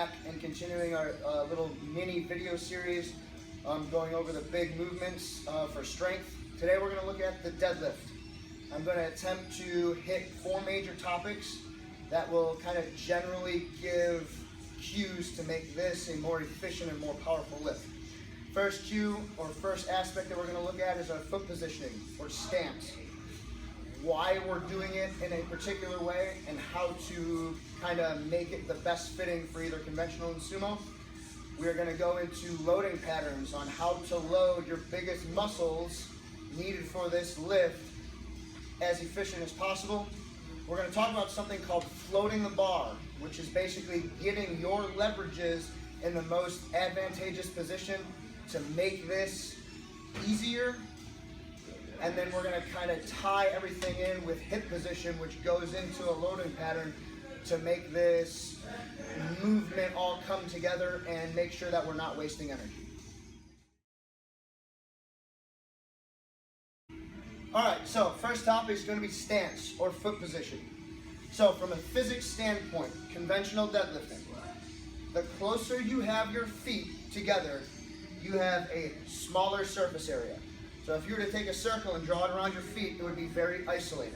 back and continuing our little mini video series going over the big movements for strength. Today we're going to look at the deadlift. I'm going to attempt to hit 4 major topics that will kind of generally give cues to make this a more efficient and more powerful lift. First cue or first aspect that we're going to look at is our foot positioning or stance. Why we're doing it in a particular way and how to kind of make it the best fitting for either conventional and sumo. We are going to go into loading patterns on how to load your biggest muscles needed for this lift as efficient as possible. We're going to talk about something called floating the bar, which is basically getting your leverages in the most advantageous position to make this easier. And then we're going to kind of tie everything in with hip position, which goes into a loading pattern to make this movement all come together and make sure that we're not wasting energy. All right, so first topic is going to be stance or foot position. So from a physics standpoint, conventional deadlifting, the closer you have your feet together, you have a smaller surface area. So if you were to take a circle and draw it around your feet, it would be very isolated.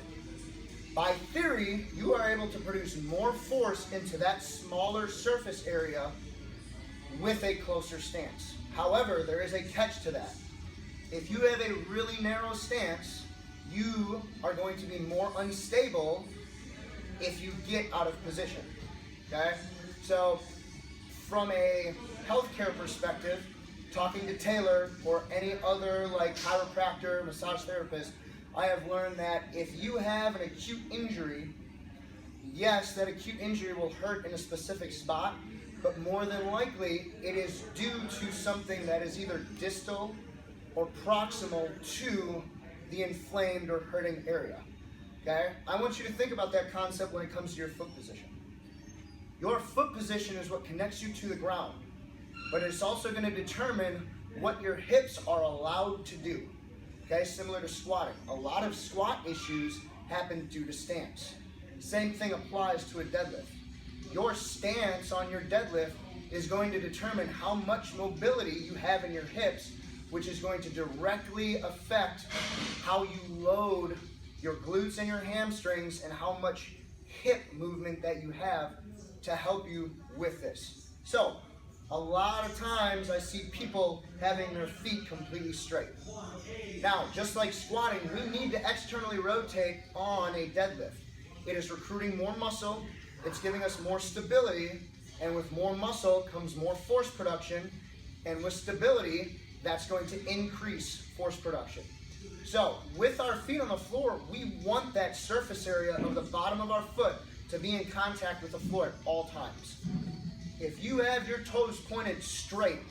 By theory, you are able to produce more force into that smaller surface area with a closer stance. However, there is a catch to that. If you have a really narrow stance, you are going to be more unstable if you get out of position, okay? So from a healthcare perspective, talking to Taylor or any other like chiropractor, massage therapist, I have learned that if you have an acute injury, yes, that acute injury will hurt in a specific spot, but more than likely it is due to something that is either distal or proximal to the inflamed or hurting area, okay? I want you to think about that concept when it comes to your foot position. Your foot position is what connects you to the ground, but it's also going to determine what your hips are allowed to do. Okay, similar to squatting. A lot of squat issues happen due to stance. Same thing applies to a deadlift. Your stance on your deadlift is going to determine how much mobility you have in your hips, which is going to directly affect how you load your glutes and your hamstrings and how much hip movement that you have to help you with this. So, a lot of times I see people having their feet completely straight. Now, just like squatting, we need to externally rotate on a deadlift. It is recruiting more muscle, it's giving us more stability, and with more muscle comes more force production, and with stability, that's going to increase force production. So, with our feet on the floor, we want that surface area of the bottom of our foot to be in contact with the floor at all times. If you have your toes pointed straight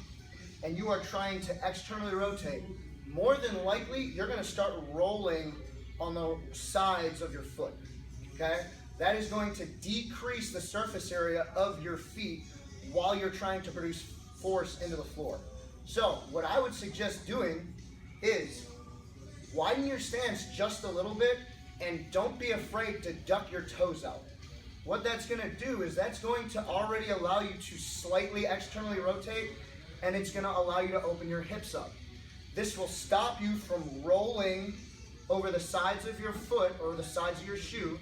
and you are trying to externally rotate, more than likely you're going to start rolling on the sides of your foot, okay? That is going to decrease the surface area of your feet while you're trying to produce force into the floor. So what I would suggest doing is widen your stance just a little bit and don't be afraid to duck your toes out. What that's going to do is that's going to already allow you to slightly externally rotate, and it's going to allow you to open your hips up. This will stop you from rolling over the sides of your foot or the sides of your shoe.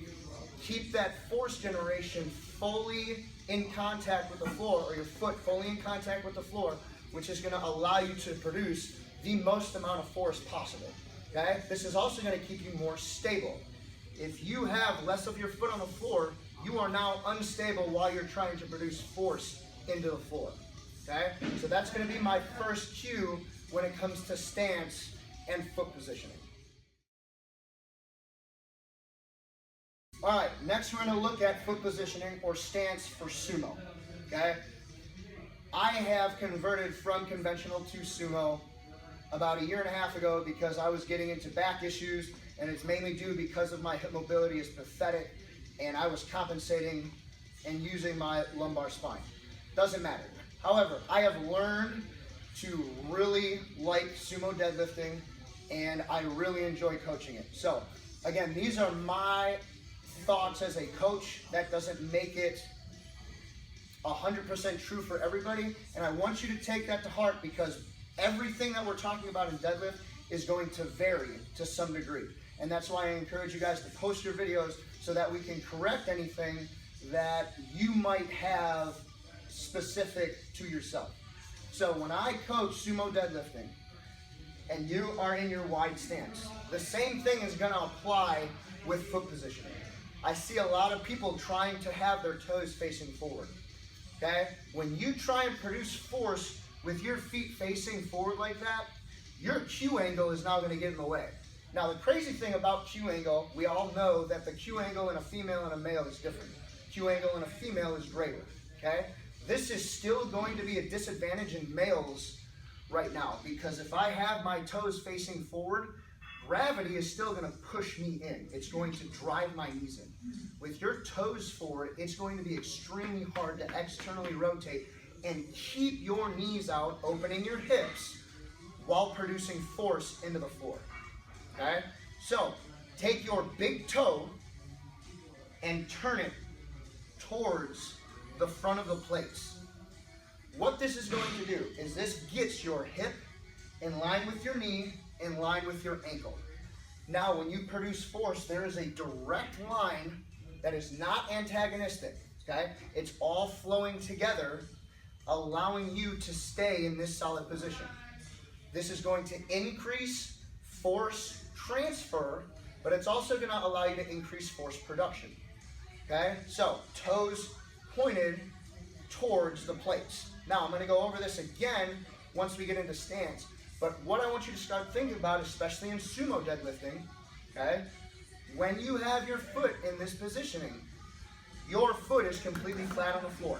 Keep that force generation fully in contact with the floor, or your foot fully in contact with the floor, which is going to allow you to produce the most amount of force possible. Okay? This is also going to keep you more stable. If you have less of your foot on the floor, you are now unstable while you're trying to produce force into the floor, okay? So that's going to be my first cue when it comes to stance and foot positioning. All right, next we're going to look at foot positioning or stance for sumo, okay? I have converted from conventional to sumo about 1.5 years ago because I was getting into back issues, and it's mainly due because of my hip mobility is pathetic, and I was compensating and using my lumbar spine. Doesn't matter. However, I have learned to really like sumo deadlifting, and I really enjoy coaching it. So, again, these are my thoughts as a coach. That doesn't make it 100% true for everybody, and I want you to take that to heart because everything that we're talking about in deadlift is going to vary to some degree. And that's why I encourage you guys to post your videos so that we can correct anything that you might have specific to yourself. So when I coach sumo deadlifting and you are in your wide stance, the same thing is going to apply with foot positioning. I see a lot of people trying to have their toes facing forward. Okay? When you try and produce force with your feet facing forward like that, your Q angle is now going to get in the way. Now the crazy thing about Q angle, we all know that the Q angle in a female and a male is different. Q angle in a female is greater. Okay? This is still going to be a disadvantage in males right now because if I have my toes facing forward, gravity is still going to push me in. It's going to drive my knees in. With your toes forward, it's going to be extremely hard to externally rotate and keep your knees out, opening your hips while producing force into the floor. Okay? So, take your big toe and turn it towards the front of the plates. What this is going to do is this gets your hip in line with your knee, in line with your ankle. Now, when you produce force, there is a direct line that is not antagonistic, okay? It's all flowing together, allowing you to stay in this solid position. This is going to increase force transfer, but it's also going to allow you to increase force production, okay? So, toes pointed towards the plates. Now, I'm going to go over this again once we get into stance. But what I want you to start thinking about, especially in sumo deadlifting, okay, when you have your foot in this positioning, your foot is completely flat on the floor.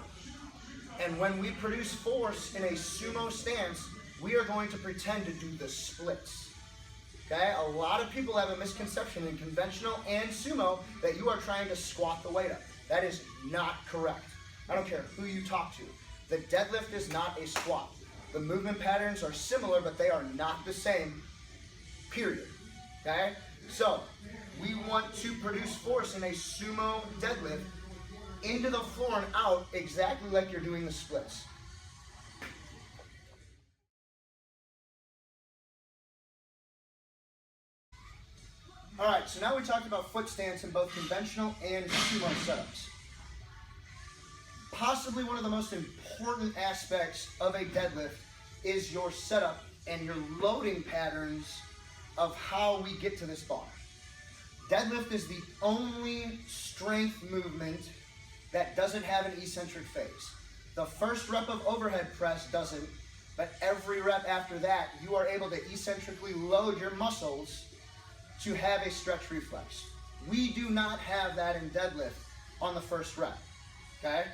And when we produce force in a sumo stance, we are going to pretend to do the splits. Okay, a lot of people have a misconception in conventional and sumo that you are trying to squat the weight up. That is not correct. I don't care who you talk to. The deadlift is not a squat. The movement patterns are similar, but they are not the same, period. Okay? So, we want to produce force in a sumo deadlift into the floor and out exactly like you're doing the splits. Alright, so now we talked about foot stance in both conventional and sumo setups. Possibly one of the most important aspects of a deadlift is your setup and your loading patterns of how we get to this bar. Deadlift is the only strength movement that doesn't have an eccentric phase. The first rep of overhead press doesn't, but every rep after that, you are able to eccentrically load your muscles to have a stretch reflex. We do not have that in deadlift on the first rep, okay?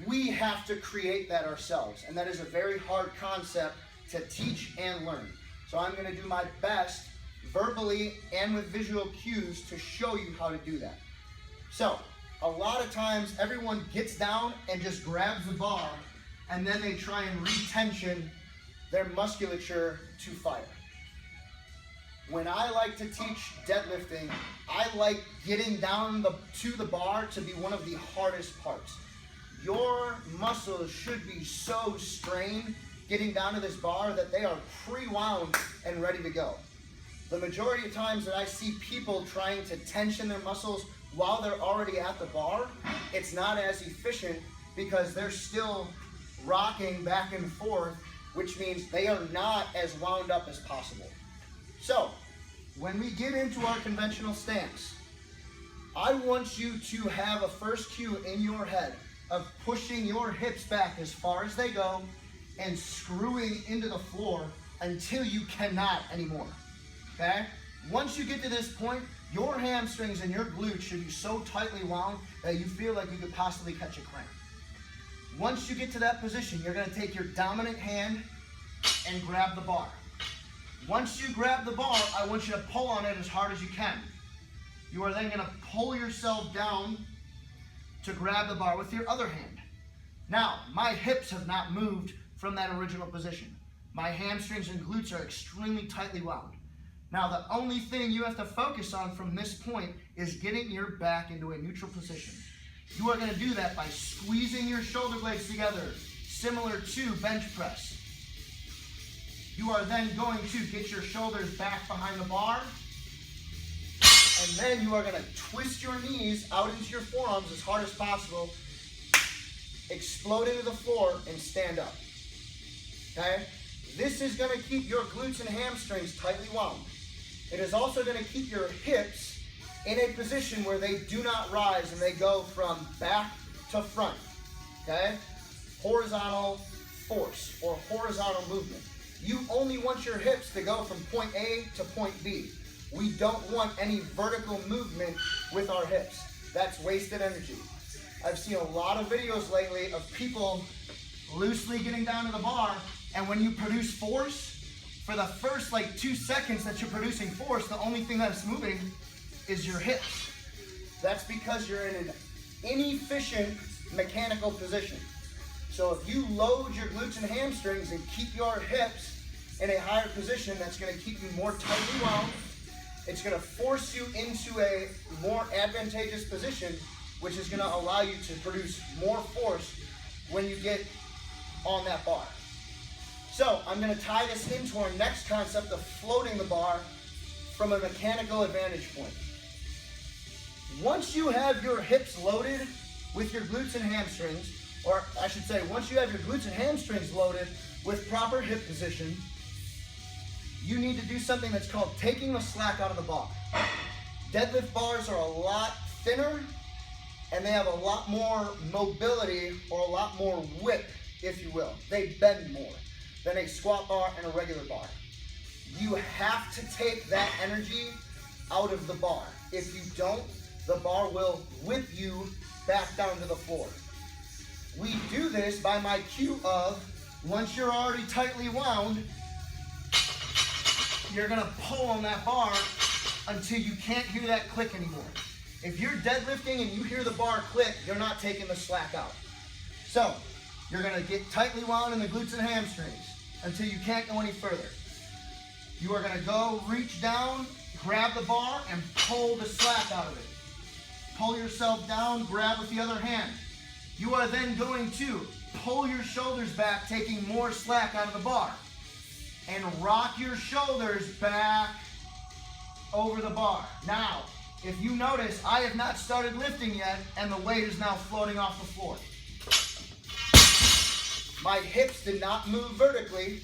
We have to create that ourselves, and that is a very hard concept to teach and learn. So I'm going to do my best verbally and with visual cues to show you how to do that. So a lot of times everyone gets down and just grabs the bar and then they try and retension their musculature to fire. When I like to teach deadlifting, I like getting down to the bar to be one of the hardest parts. Your muscles should be so strained getting down to this bar that they are pre-wound and ready to go. The majority of times that I see people trying to tension their muscles while they're already at the bar, it's not as efficient because they're still rocking back and forth, which means they are not as wound up as possible. So, when we get into our conventional stance, I want you to have a first cue in your head of pushing your hips back as far as they go and screwing into the floor until you cannot anymore, okay? Once you get to this point, your hamstrings and your glutes should be so tightly wound that you feel like you could possibly catch a cramp. Once you get to that position, you're gonna take your dominant hand and grab the bar. Once you grab the bar, I want you to pull on it as hard as you can. You are then gonna pull yourself down to grab the bar with your other hand. Now, my hips have not moved from that original position. My hamstrings and glutes are extremely tightly wound. Now, the only thing you have to focus on from this point is getting your back into a neutral position. You are going to do that by squeezing your shoulder blades together, similar to bench press. You are then going to get your shoulders back behind the bar, and then you are going to twist your knees out into your forearms as hard as possible, explode into the floor, and stand up. Okay? This is going to keep your glutes and hamstrings tightly wound. It is also going to keep your hips in a position where they do not rise and they go from back to front. Okay? Horizontal force or horizontal movement. You only want your hips to go from point A to point B. We don't want any vertical movement with our hips. That's wasted energy. I've seen a lot of videos lately of people loosely getting down to the bar, and when you produce force, for the first like 2 seconds that you're producing force, the only thing that's moving is your hips. That's because you're in an inefficient mechanical position. So if you load your glutes and hamstrings and keep your hips in a higher position, that's going to keep you more tightly wound. It's going to force you into a more advantageous position, which is going to allow you to produce more force when you get on that bar. So I'm going to tie this into our next concept of floating the bar from a mechanical advantage point. Once you have your hips loaded with your glutes and hamstrings, or I should say, once you have your glutes and hamstrings loaded with proper hip position, you need to do something that's called taking the slack out of the bar. Deadlift bars are a lot thinner and they have a lot more mobility or a lot more whip, if you will. They bend more than a squat bar and a regular bar. You have to take that energy out of the bar. If you don't, the bar will whip you back down to the floor. We do this by my cue of, once you're already tightly wound, you're gonna pull on that bar until you can't hear that click anymore. If you're deadlifting and you hear the bar click, you're not taking the slack out. So, you're gonna get tightly wound in the glutes and hamstrings until you can't go any further. You are gonna go reach down, grab the bar, and pull the slack out of it. Pull yourself down, grab with the other hand. You are then going to pull your shoulders back, taking more slack out of the bar, and rock your shoulders back over the bar. Now, if you notice, I have not started lifting yet, and the weight is now floating off the floor. My hips did not move vertically.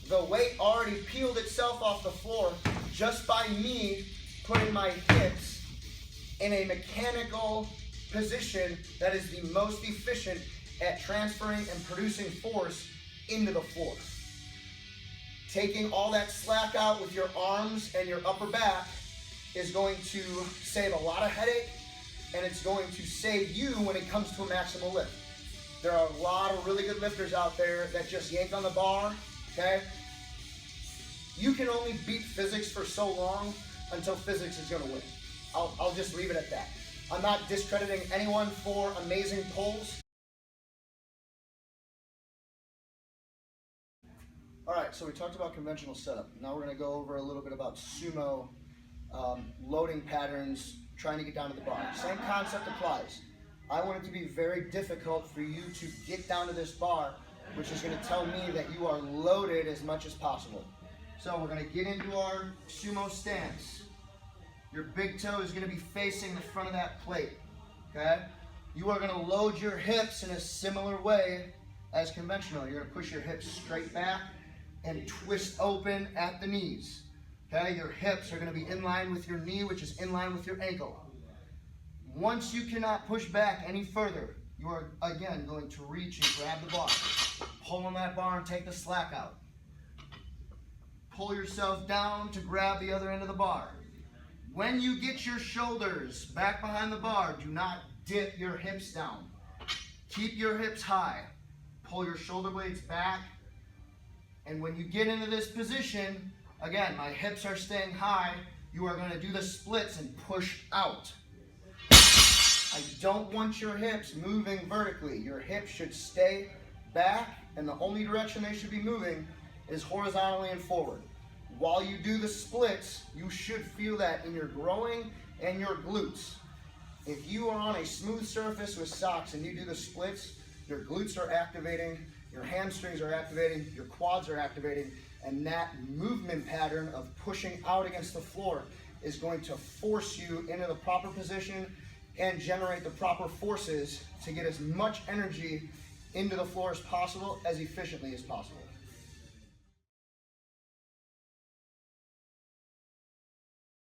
The weight already peeled itself off the floor just by me putting my hips in a mechanical position that is the most efficient at transferring and producing force into the floor. Taking all that slack out with your arms and your upper back is going to save a lot of headache, and it's going to save you when it comes to a maximal lift. There are a lot of really good lifters out there that just yank on the bar, okay? You can only beat physics for so long until physics is gonna win. I'll just leave it at that. I'm not discrediting anyone for amazing pulls. All right, so we talked about conventional setup. Now we're gonna go over a little bit about sumo loading patterns, trying to get down to the bar. Same concept applies. I want it to be very difficult for you to get down to this bar, which is gonna tell me that you are loaded as much as possible. So we're gonna get into our sumo stance. Your big toe is gonna be facing the front of that plate, okay? You are gonna load your hips in a similar way as conventional. You're gonna push your hips straight back and twist open at the knees, okay? Your hips are gonna be in line with your knee, which is in line with your ankle. Once you cannot push back any further, you are again going to reach and grab the bar. Pull on that bar and take the slack out. Pull yourself down to grab the other end of the bar. When you get your shoulders back behind the bar, do not dip your hips down. Keep your hips high. Pull your shoulder blades back. And when you get into this position, again, my hips are staying high. You are going to do the splits and push out. I don't want your hips moving vertically. Your hips should stay back, and the only direction they should be moving is horizontally and forward. While you do the splits, you should feel that in your groin and your glutes. If you are on a smooth surface with socks and you do the splits, your glutes are activating, your hamstrings are activating, your quads are activating, and that movement pattern of pushing out against the floor is going to force you into the proper position and generate the proper forces to get as much energy into the floor as possible, as efficiently as possible.